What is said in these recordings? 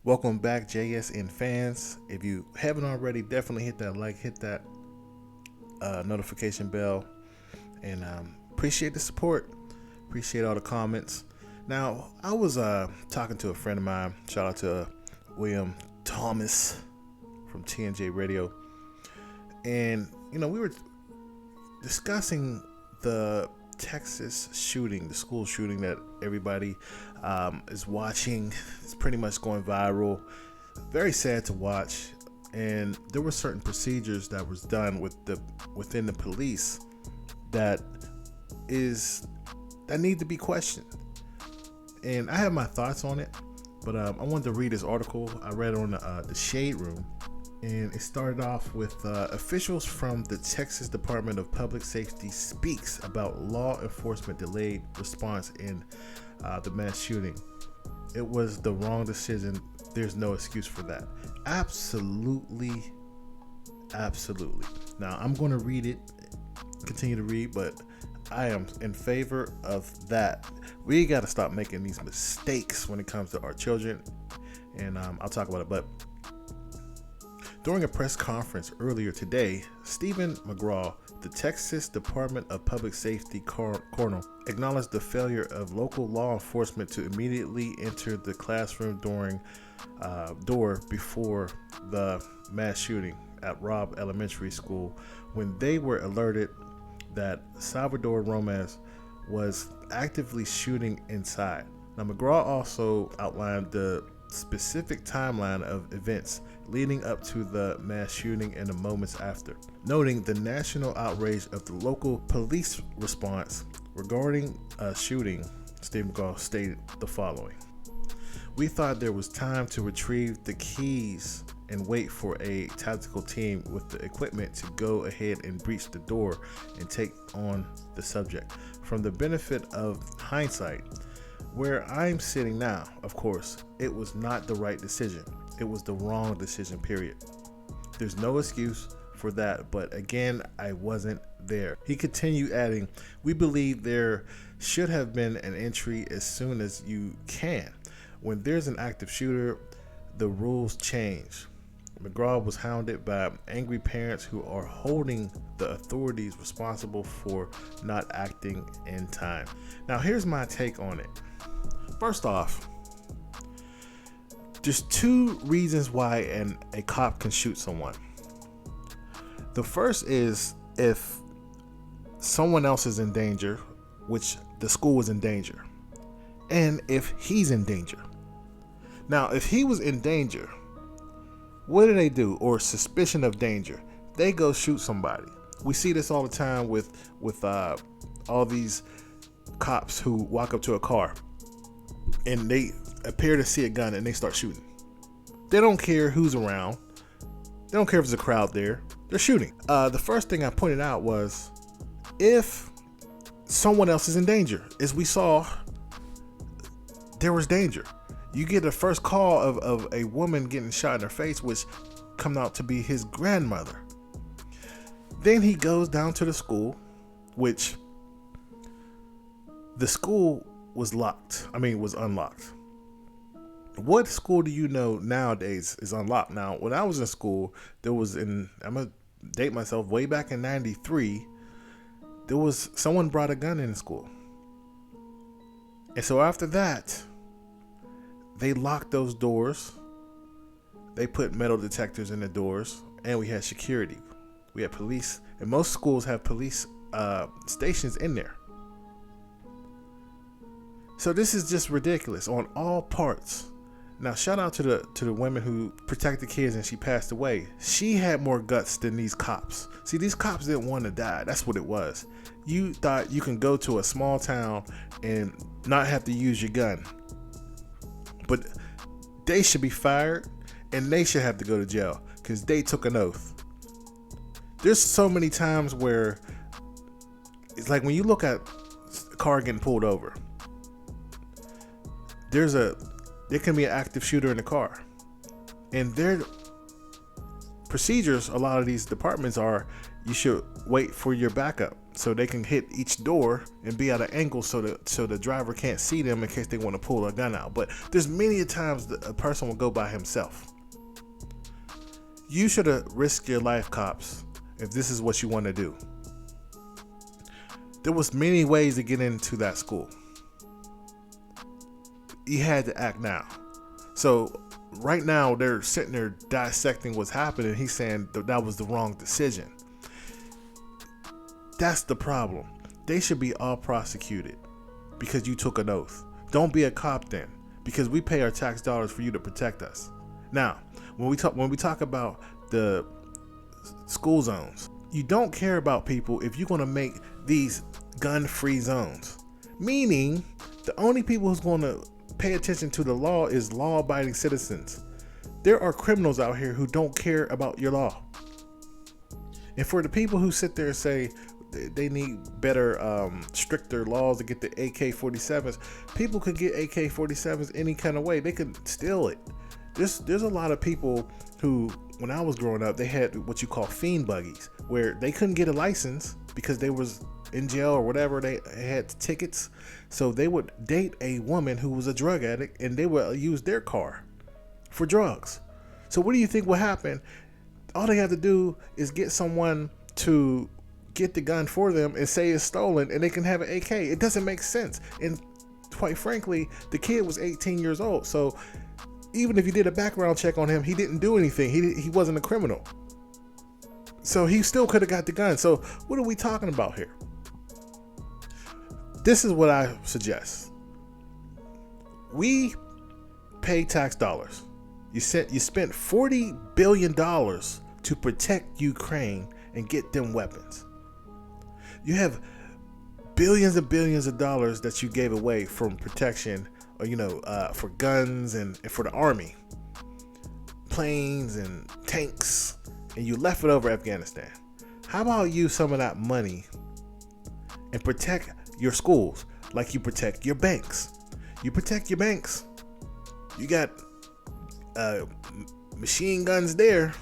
Welcome back, JSN fans. If you haven't already, definitely hit that like, hit that notification bell, and appreciate the support. Appreciate all the comments. Now, I was talking to a friend of mine. Shout out to William Thomas from TNJ Radio, and we were discussing the Texas shooting, the school shooting that everybody is watching. It's pretty much going viral. Very sad to watch. And there were certain procedures that was done within the police that need to be questioned. And I have my thoughts on it, but I wanted to read this article. I read it on the Shade Room. And it started off with officials from the Texas Department of Public Safety speaks about law enforcement delayed response in the mass shooting. It was the wrong decision. There's no excuse for that. Absolutely. Now, I'm going to read it, continue to read, but I am in favor of that. We got to stop making these mistakes when it comes to our children. And I'll talk about it, but during a press conference earlier today, Stephen McGraw, the Texas Department of Public Safety colonel, acknowledged the failure of local law enforcement to immediately enter the classroom door before the mass shooting at Robb Elementary School when they were alerted that Salvador Ramos was actively shooting inside. Now, McGraw also outlined the specific timeline of events leading up to the mass shooting and the moments after, noting the national outrage of the local police response regarding a shooting. Steve McGraw stated the following: "We thought there was time to retrieve the keys and wait for a tactical team with the equipment to go ahead and breach the door and take on the subject. From the benefit of hindsight, where I'm sitting now, of course, it was not the right decision. It was the wrong decision, period. There's no excuse for that, but again, I wasn't there." He continued adding, "We believe there should have been an entry as soon as you can. When there's an active shooter, the rules change." McGraw was hounded by angry parents who are holding the authorities responsible for not acting in time. Now, here's my take on it. First off, there's two reasons why a cop can shoot someone. The first is if someone else is in danger, which the school is in danger, and if he's in danger. Now, if he was in danger, what do? Or suspicion of danger, they go shoot somebody. We see this all the time with all these cops who walk up to a car and they appear to see a gun and they start shooting. They don't care who's around. They don't care if there's a crowd there. They're shooting. The first thing I pointed out was if someone else is in danger. As we saw, there was danger. You get a first call of a woman getting shot in her face, which come out to be his grandmother. Then he goes down to the school, which the school was unlocked. What school do you know nowadays is unlocked? Now, when I was in school, I'm gonna date myself, way back in 93, someone brought a gun in school. And so after that, they locked those doors. They put metal detectors in the doors, and we had security. We had police, and most schools have police stations in there. So this is just ridiculous on all parts. Now, shout out to the women who protected kids and she passed away. She had more guts than these cops. See, these cops didn't want to die. That's what it was. You thought you can go to a small town and not have to use your gun. But they should be fired and they should have to go to jail because they took an oath. There's so many times where it's like when you look at a car getting pulled over, there can be an active shooter in the car. And their procedures, a lot of these departments are, you should wait for your backup. so they can hit each door and be at an angle so the driver can't see them in case they want to pull a gun out. But there's many times that a person will go by himself. You should have risked your life, cops, if this is what you want to do. There was many ways to get into that school. You had to act now. So right now they're sitting there dissecting what's happening. He's saying that was the wrong decision. That's the problem. They should be all prosecuted because you took an oath. Don't be a cop then, because we pay our tax dollars for you to protect us. Now, when we talk about the school zones, you don't care about people if you're going to make these gun-free zones. Meaning, the only people who's going to pay attention to the law is law-abiding citizens. There are criminals out here who don't care about your law. And for the people who sit there and say they need better, stricter laws to get the AK-47s, people could get AK-47s any kind of way. They could steal it. There's a lot of people who, when I was growing up, they had what you call fiend buggies, where they couldn't get a license because they was in jail or whatever. They had tickets, so they would date a woman who was a drug addict, and they would use their car for drugs. So what do you think will happen? All they have to do is get someone to get the gun for them and say it's stolen, and they can have an AK. It doesn't make sense. And quite frankly, the kid was 18 years old, so even if you did a background check on him, he didn't do anything. He wasn't a criminal. So he still could have got the gun. So what are we talking about here? This is what I suggest. We pay tax dollars. You spent $40 billion to protect Ukraine and get them weapons. You have billions and billions of dollars that you gave away from protection, or for guns and for the army, planes and tanks, and you left it over Afghanistan. How about use some of that money and protect your schools like you protect your banks? You protect your banks. You got machine guns there.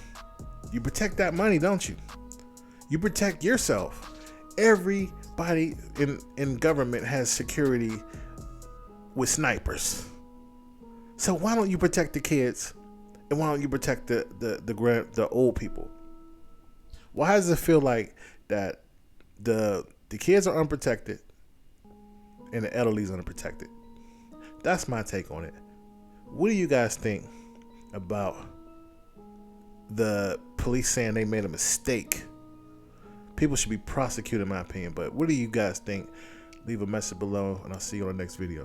You protect that money, don't you? You protect yourself. Everybody in government has security with snipers. So why don't you protect the kids, and why don't you protect the old people? Why does it feel like that the kids are unprotected and the elderly is unprotected? That's my take on it. What do you guys think about the police saying they made a mistake? People should be prosecuted, in my opinion. But what do you guys think? Leave a message below, and I'll see you on the next video.